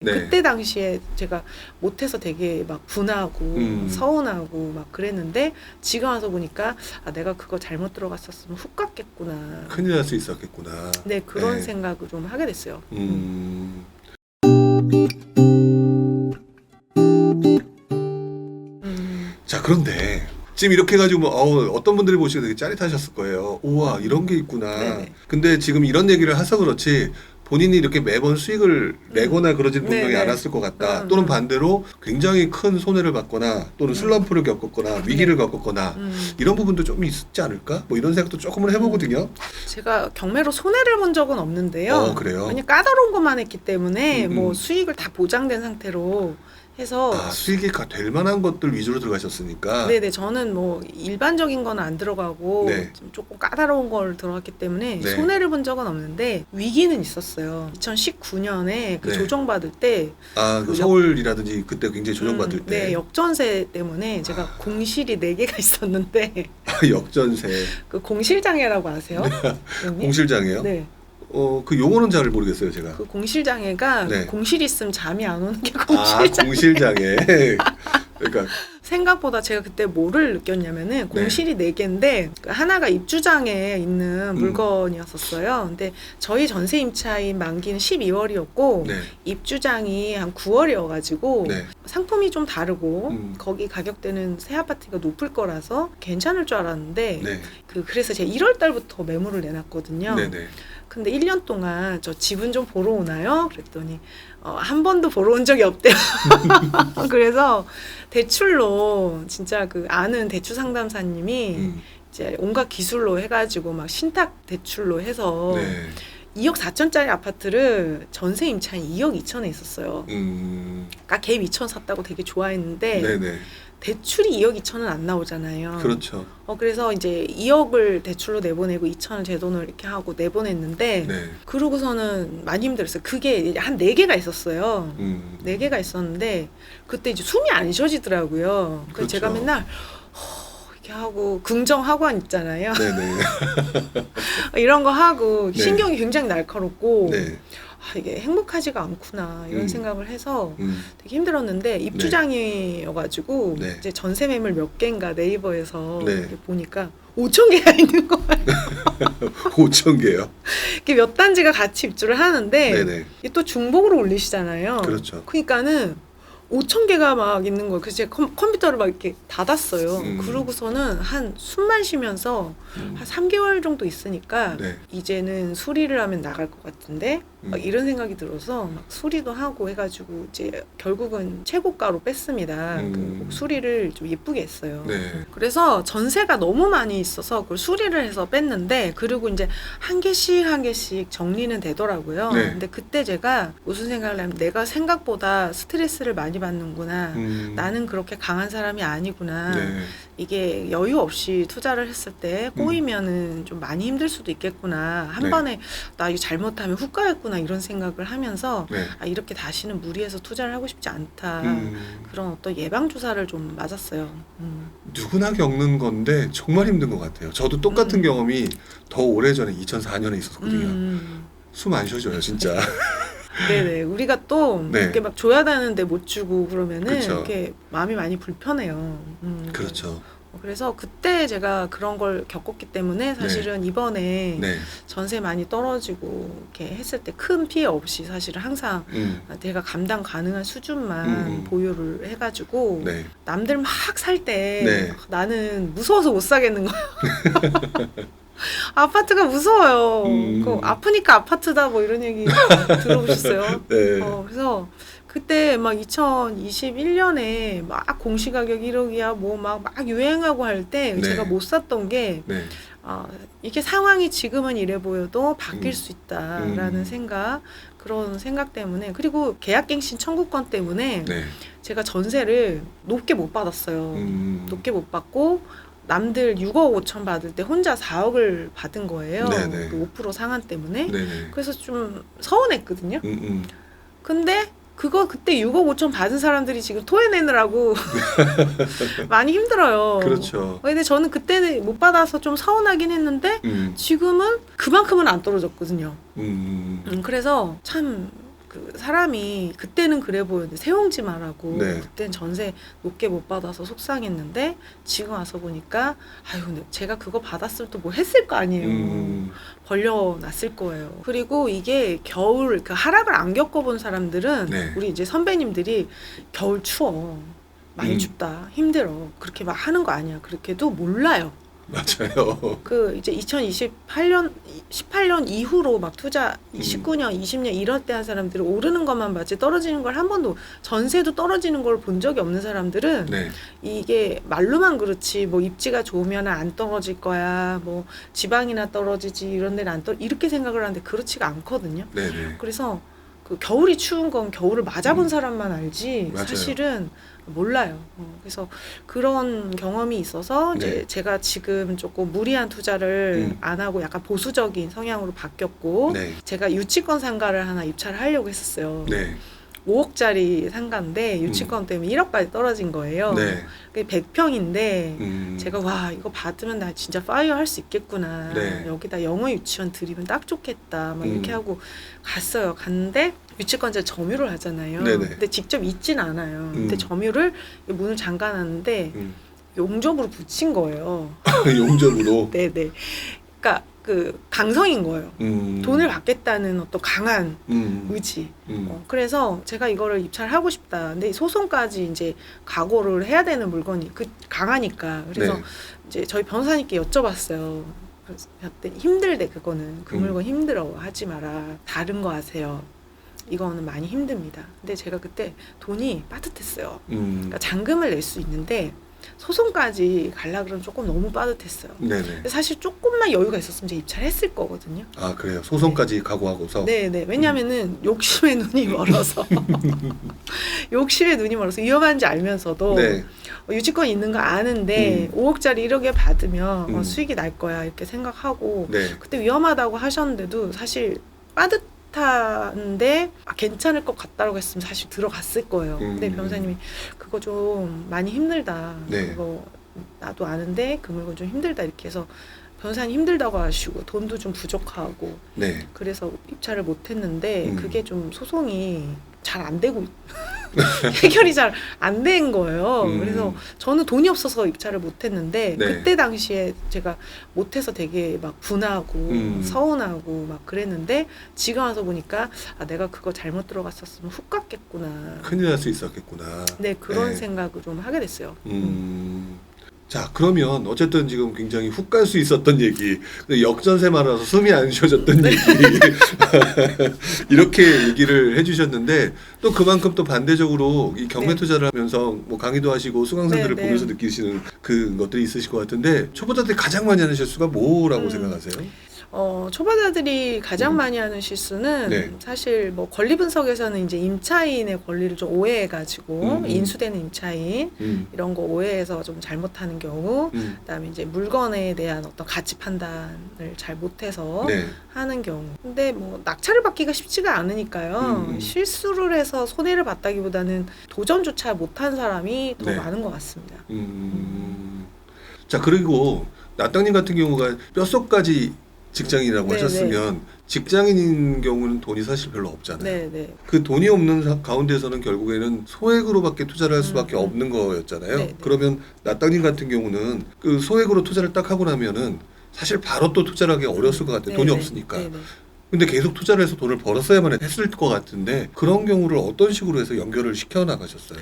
네. 그때 당시에 제가 못해서 되게 막 분하고 서운하고 막 그랬는데 지금 와서 보니까 아, 내가 그거 잘못 들어갔었으면 훅 갔겠구나. 큰일 날 수 있었겠구나. 네, 그런 네. 생각을 좀 하게 됐어요. 음. 자, 그런데 지금 이렇게 해가지고 어떤 분들이 보시고 되게 짜릿하셨을 거예요. 우와, 이런 게 있구나. 네네. 근데 지금 이런 얘기를 해서 그렇지 본인이 이렇게 매번 수익을 내거나 그러진 분명히 네네. 않았을 것 같다. 또는 반대로 굉장히 큰 손해를 받거나 또는 슬럼프를 겪었거나 위기를 겪었거나 이런 부분도 좀 있지 않을까? 뭐 이런 생각도 조금은 해보거든요. 제가 경매로 손해를 본 적은 없는데요. 그래요? 그냥 까다로운 것만 했기 때문에 뭐 수익을 다 보장된 상태로 해서 수익이 될 만한 것들 위주로 들어가셨으니까. 네네, 저는 뭐 일반적인 건 안 들어가고 네. 좀 조금 까다로운 걸 들어갔기 때문에 네. 손해를 본 적은 없는데 위기는 있었어요. 2019년에 그 네. 조정받을 때 그 서울이라든지 그때 굉장히 조정받을 때. 네, 역전세 때문에 제가 공실이 4개가 있었는데 역전세. 그 공실장애라고 아세요? 형님? 공실장애요? 네. 그 용어는 잘 모르겠어요, 제가. 그 공실장애가 네. 공실이 있으면 잠이 안 오는 게 공실장애. 공실장애. 그러니까 생각보다 제가 그때 뭐를 느꼈냐면은 공실이 4개인데 하나가 입주장에 있는 물건이었었어요. 근데 저희 전세 임차인 만기는 12월이었고 네. 입주장이 한 9월이어가지고 네. 상품이 좀 다르고 거기 거기 가격대는 새 아파트가 높을 거라서 괜찮을 줄 알았는데 네. 그래서 제가 1월 달부터 매물을 내놨거든요. 네네. 근데 1년 동안 저 집은 좀 보러 오나요? 그랬더니 한 번도 보러 온 적이 없대요. 그래서 대출로 진짜 그 아는 대출 상담사님이 이제 온갖 기술로 해가지고 막 신탁 대출로 해서 네. 2억 4천짜리 아파트를 전세 임차인 2억 2천에 있었어요. 그러니까 갭 2천 샀다고 되게 좋아했는데 네네. 대출이 2억 2천은 안 나오잖아요. 그렇죠. 그래서 이제 2억을 대출로 내보내고 2천을 제 돈을 이렇게 하고 내보냈는데 네. 그러고서는 많이 힘들었어요. 그게 한 4개가 있었어요. 4개가 있었는데 그때 이제 숨이 안 쉬어지더라고요. 그래서 그렇죠. 제가 맨날 이렇게 하고 긍정학원 있잖아요. 네네. 이런 거 하고 네. 신경이 굉장히 날카롭고 네. 이게 행복하지가 않구나 이런 생각을 해서 되게 힘들었는데 네. 입주장이어가지고 네. 이제 전세 매물 몇 개인가 네이버에서 네. 이렇게 보니까 5천 개가 있는 거예요. 5천 개요. 이게 몇 단지가 같이 입주를 하는데 네네. 이게 또 중복으로 올리시잖아요. 그렇죠. 그러니까는 5천 개가 막 있는 거예요. 그래서 제가 컴퓨터를 막 이렇게 닫았어요. 그러고서는 한 숨만 쉬면서 한 3개월 정도 있으니까 네. 이제는 수리를 하면 나갈 것 같은데 막 이런 생각이 들어서 막 수리도 하고 해가지고 이제 결국은 최고가로 뺐습니다. 그 수리를 좀 예쁘게 했어요. 네. 그래서 전세가 너무 많이 있어서 그걸 수리를 해서 뺐는데 그리고 이제 한 개씩 정리는 되더라고요. 네. 근데 그때 제가 무슨 생각을 하면 내가 생각보다 스트레스를 많이 받는구나. 나는 그렇게 강한 사람이 아니구나. 네. 이게 여유 없이 투자를 했을 때 꼬이면은 좀 많이 힘들 수도 있겠구나. 한 네. 번에 나 이거 잘못하면 훅 가겠구나 이런 생각을 하면서 네. 이렇게 다시는 무리해서 투자를 하고 싶지 않다. 그런 어떤 예방 주사를 좀 맞았어요. 누구나 겪는 건데 정말 힘든 것 같아요. 저도 똑같은 경험이 더 오래전에 2004년에 있었거든요. 숨 안 쉬어져요, 진짜. 네네. 우리가 또 네. 이렇게 막 줘야 되는데 못 주고 그러면은 그쵸. 이렇게 마음이 많이 불편해요. 그렇죠. 그래서 그때 제가 그런 걸 겪었기 때문에 사실은 이번에 네. 전세 많이 떨어지고 이렇게 했을 때 큰 피해 없이 사실은 항상 내가 감당 가능한 수준만 보유를 해가지고 네. 남들 막 살 때 네. 나는 무서워서 못 사겠는 거예요. 아파트가 무서워요. 그 아프니까 아파트다 뭐 이런 얘기 들어보셨어요? 네. 그래서 그때 막 2021년에 막 공시가격 1억이야 뭐 막 유행하고 할 때 네. 제가 못 샀던 게 네. 이게 상황이 지금은 이래 보여도 바뀔 수 있다라는 생각, 그런 생각 때문에, 그리고 계약갱신 청구권 때문에 네. 제가 전세를 높게 못 받았어요. 높게 못 받고 남들 6억 5천 받을 때 혼자 4억을 받은 거예요. 네네. 그 5% 상한 때문에. 네네. 그래서 좀 서운했거든요. 근데 그때 6억 5천 받은 사람들이 지금 토해내느라고 많이 힘들어요. 그렇죠. 근데 저는 그때는 못 받아서 좀 서운하긴 했는데 지금은 그만큼은 안 떨어졌거든요. 그래서 참 그 사람이 그때는 그래 보였는데 세웅지 말하고 네. 그때는 전세 높게 못 받아서 속상했는데 지금 와서 보니까 아유 근데 제가 그거 받았으면 또 뭐 했을 거 아니에요. 벌려놨을 거예요. 그리고 이게 겨울 그 하락을 안 겪어본 사람들은 네. 우리 이제 선배님들이 겨울 추워 많이 춥다 힘들어 그렇게 막 하는 거 아니야 그렇게도 몰라요. 맞아요. 그 이제 2018년 이후로 막 투자 19년 20년 이럴 때 한 사람들은 오르는 것만 봤지 떨어지는 걸 한 번도 전세도 떨어지는 걸 본 적이 없는 사람들은 네. 이게 말로만 그렇지 뭐 입지가 좋으면 안 떨어질 거야 뭐 지방이나 떨어지지 이런 데는 안 이렇게 생각을 하는데 그렇지가 않거든요. 네네. 그래서 그 겨울이 추운 건 겨울을 맞아본 사람만 알지 맞아요. 사실은 몰라요. 그래서 그런 경험이 있어서 이제 네. 제가 지금 조금 무리한 투자를 안 하고 약간 보수적인 성향으로 바뀌었고 네. 제가 유치권 상가를 하나 입찰을 하려고 했었어요. 네. 5억짜리 상가인데 유치권 때문에 1억까지 떨어진 거예요. 네. 그게 100평인데 제가 와 이거 받으면 나 진짜 파이어 할 수 있겠구나. 네. 여기다 영어 유치원 드리면 딱 좋겠다. 막 이렇게 하고 갔어요. 갔는데 유치권자 점유를 하잖아요. 네네. 근데 직접 있진 않아요. 근데 점유를 문을 잠가놨는데 용접으로 붙인 거예요. 용접으로. 네네. 그러니까 그 강성인 거예요. 돈을 받겠다는 어떤 강한 의지. 그래서 제가 이거를 입찰하고 싶다. 근데 소송까지 이제 각오를 해야 되는 물건이 그 강하니까. 그래서 네. 이제 저희 변호사님께 여쭤봤어요. 그래서 그랬더니 힘들대 그거는 그 물건 힘들어 하지 마라. 다른 거 하세요. 이거는 많이 힘듭니다. 근데 제가 그때 돈이 빠듯했어요. 그러니까 잔금을 낼 수 있는데 소송까지 가려 그러면 조금 너무 빠듯했어요. 네네. 근데 사실 조금만 여유가 있었으면 제가 입찰했을 거거든요. 아 그래요. 소송까지 각오하고서. 네네. 왜냐면은 욕심에 눈이 멀어서 욕심에 눈이 멀어서 위험한지 알면서도 네. 유치권 있는 거 아는데 5억짜리 1억에 받으면 수익이 날 거야 이렇게 생각하고 네. 그때 위험하다고 하셨는데도 사실 빠듯한데 괜찮을 것 같다라고 했으면 사실 들어갔을 거예요. 근데 변호사님이 그거 좀 많이 힘들다. 네. 그거 나도 아는데 그 물건 좀 힘들다 이렇게 해서 변호사님 힘들다고 하시고 돈도 좀 부족하고 네. 그래서 입찰을 못했는데 그게 좀 소송이 잘 안 되고 해결이 잘 안 된 거예요. 그래서 저는 돈이 없어서 입찰을 못했는데 네. 그때 당시에 제가 못해서 되게 막 분하고 서운하고 막 그랬는데 지금 와서 보니까 아 내가 그거 잘못 들어갔었으면 훅 갔겠구나. 큰일 날 수 있었겠구나. 네 그런 네. 생각을 좀 하게 됐어요. 자 그러면 어쨌든 지금 굉장히 훅 갈 수 있었던 얘기 역전세 말아서 숨이 안 쉬어졌던 얘기 이렇게 얘기를 해주셨는데 또 그만큼 또 반대적으로 이 경매 네. 투자를 하면서 뭐 강의도 하시고 수강생들을 네, 보면서 네. 느끼시는 그 것들이 있으실 것 같은데 초보자들이 가장 많이 하는 실수가 뭐라고 생각하세요? 초보자들이 가장 많이 하는 실수는 네. 사실 뭐 권리 분석에서는 이제 임차인의 권리를 좀 오해해가지고 인수되는 임차인 이런 거 오해해서 좀 잘못하는 경우, 그다음에 이제 물건에 대한 어떤 가치 판단을 잘 못해서 네. 하는 경우. 근데 뭐 낙찰을 받기가 쉽지가 않으니까요. 실수를 해서 손해를 봤다기보다는 도전조차 못한 사람이 더 네. 많은 것 같습니다. 자 그리고 나땅님 같은 경우가 뼛속까지 직장인이라고 네, 하셨으면 직장인인 경우는 돈이 사실 별로 없잖아요. 네. 그 돈이 없는 가운데서는 결국에는 소액으로밖에 투자를 할 수밖에 없는 거였잖아요. 네. 그러면 나땅님 같은 경우는 그 소액으로 투자를 딱 하고 나면은 사실 바로 또 투자를 하기 어려웠을 것 같아요. 돈이 없으니까. 근데 계속 투자를 해서 돈을 벌었어야만 했을 것 같은데 그런 경우를 어떤 식으로 해서 연결을 시켜 나가셨어요?